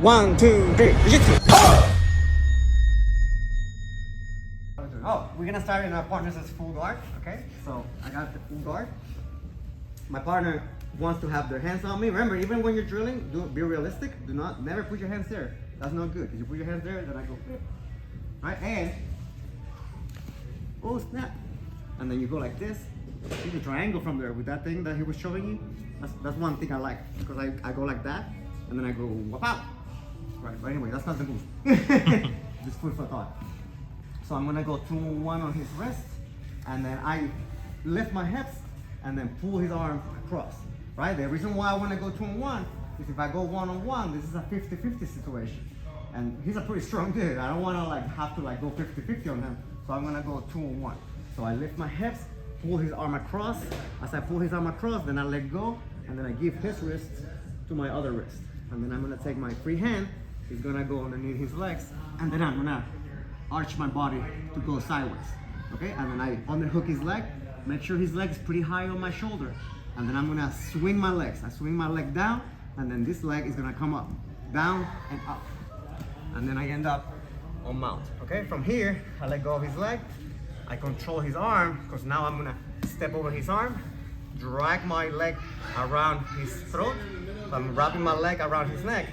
1, 2, 3, jiu-jitsu. Oh, we're gonna start in our partners as full guard, okay? So I got the full guard. My partner wants to have their hands on me. Remember, even when you're drilling, be realistic. Never put your hands there. That's not good. If you put your hands there, then I go flip. Right, and oh snap. And then you go like this. See the triangle from there with that thing that he was showing you? That's one thing I like, because I go like that, and then I go whop out. Right, but anyway, that's not the move. Just food for thought. So I'm gonna go 2-1 on his wrist, and then I lift my hips, and then pull his arm across. Right, the reason why I wanna go 2-1 is if I go 1-on-1, this is a 50-50 situation. And he's a pretty strong dude. I don't wanna have to go 50-50 on him. So I'm gonna go 2-on-1. So I lift my hips, pull his arm across. As I pull his arm across, then I let go, and then I give his wrist to my other wrist. And then I'm gonna take my free hand, he's gonna go underneath his legs, and then I'm gonna arch my body to go sideways. Okay, and then I underhook his leg, make sure his leg is pretty high on my shoulder. And then I'm gonna swing my legs. I swing my leg down, and then this leg is gonna come up, down and up. And then I end up on mount. Okay, from here, I let go of his leg. I control his arm, because now I'm gonna step over his arm, drag my leg around his throat. So I'm wrapping my leg around his neck.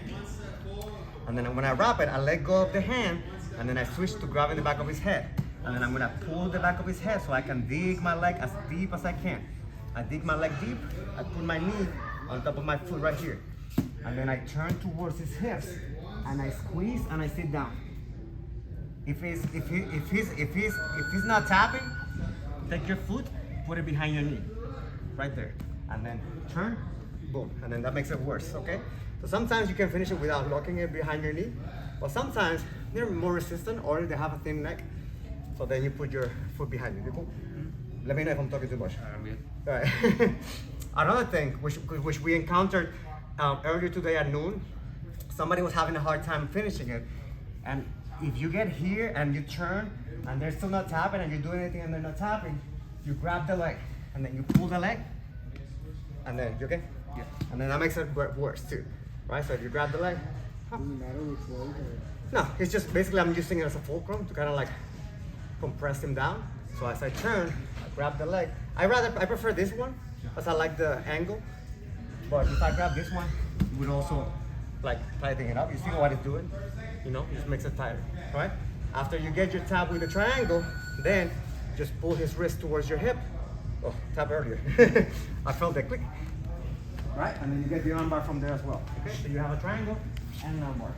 And then when I wrap it, I let go of the hand, and then I switch to grabbing the back of his head. And then I'm gonna pull the back of his head so I can dig my leg as deep as I can. I dig my leg deep, I put my knee on top of my foot right here. And then I turn towards his hips, and I squeeze and I sit down. If he's not tapping, take your foot, put it behind your knee, right there, and then turn, boom, and then that makes it worse. Okay. So sometimes you can finish it without locking it behind your knee, but sometimes they're more resistant or they have a thin neck. So then you put your foot behind you. You cool? Let me know if I'm talking too much. All right. Another thing which we encountered earlier today at noon, somebody was having a hard time finishing it, and if you get here and you turn and they're still not tapping and you do anything and they're not tapping, you grab the leg and then you pull the leg, and then you okay? Yeah. And then that makes it worse too, right? So if you grab the leg, Doesn't matter which leg or... no, it's just basically I'm using it as a fulcrum to kind of compress him down. So as I turn, I grab the leg. I prefer this one, because I like the angle. But if I grab this one, it would also tighten it up. You see what it's doing? You know, it just makes it tighter, right? After you get your tap with the triangle, then just pull his wrist towards your hip. Oh, tap earlier. I felt that click. Right, and then you get the armbar from there as well. Okay, so you have a triangle and an armbar.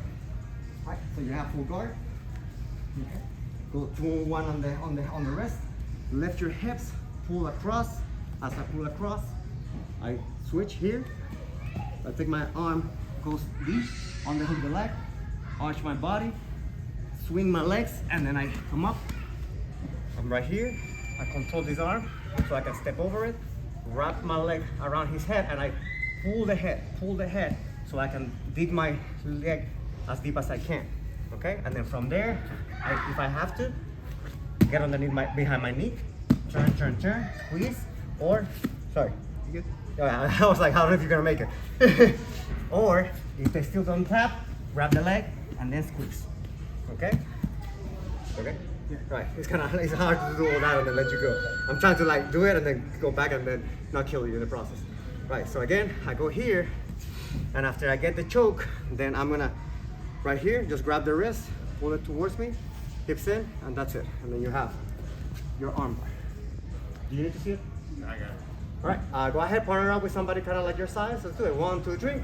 Right, so you have full guard. Okay. Go 2-1 on the wrist. Lift your hips, pull across. As I pull across, I switch here. I take my arm, goes deep, underhook the leg, arch my body, swing my legs, and then I come up. I'm right here. I control this arm so I can step over it, wrap my leg around his head, and I pull the head so I can dig my leg as deep as I can. Okay, and then from there, if I have to, get underneath behind my knee, turn, squeeze, or, sorry, you good? Yeah, I was like, I don't know if you're gonna make it. Or, if they still don't tap, grab the leg, and then squeeze, okay? Okay? Yeah. Right, it's hard to do all that and then let you go. I'm trying to do it and then go back and then not kill you in the process. Right, so again, I go here, and after I get the choke, then I'm gonna, right here, just grab the wrist, pull it towards me, hips in, and that's it. And then you have your arm bar. Do you need to see it? I got it. All right, go ahead, partner up with somebody kind of like your size. Let's do it. 1, 2, 3.